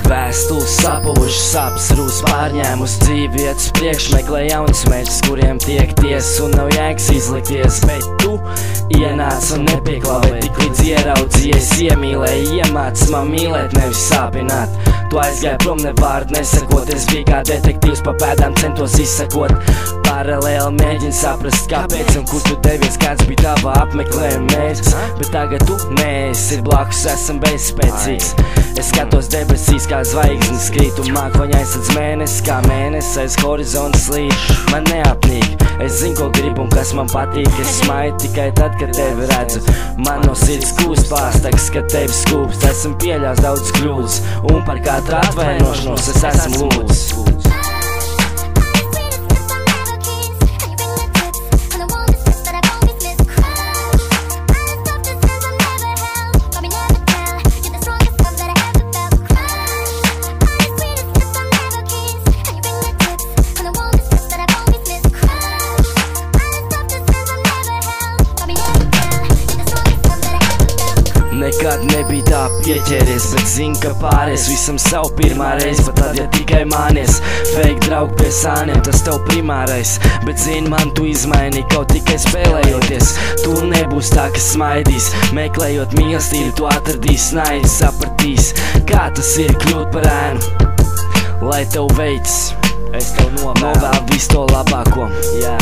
Vēstules sapuvuši, saps rūs pārņēmus, dzīvi iet uz priekšu, meklē jaunas mērķus, kuriem tiekties un nav jēgas izlikties. Bet tu ienāc un nepieklāvēji, tik līdz ieraudzījies, iemīlēji, iemācis man mīlēt, nevis sāpināt. Tu aizgāji prom ne vārdu nesakot, es biju kā detektīvs, pa pēdām centos izsakot. Paralēli mēģini saprast, kāpēc un kur tu devies, kāds bija tava apmeklējuma mērķis. Bet tagad tu neesi blakus, esam bezspēcīgs. Es skatos debesīs kā zvaigznes krīt un mākoņa aizsadz mēnesis kā mēnesis aiz horizonta slīd. Man neapnīk, es zinu, ko gribu un kas man patīk. Es smaidu tikai tad, kad tevi redzu. Man no sirds kūst pārstaks, kad tevi skūpst. Esmu pieļaus daudz kļūdas un par katru atvainošanos es esmu lūdzis. Nekad nebija tā pieķēries, bet zinu, ka pāries visam savu pirmā reizi. Pat tad, ja tikai mānies, fake draugi pie sāniem, tas tev primārais. Bet zini, man tu izmainī kaut tikai spēlējoties. Tu nebūs tā, kas smaidīs, meklējot mīlestību, tu atradīs naidi, sapratīs, kā tas ir kļūt par ēnu. Lai tev veids, es tev novēlu visu to labāko, jā.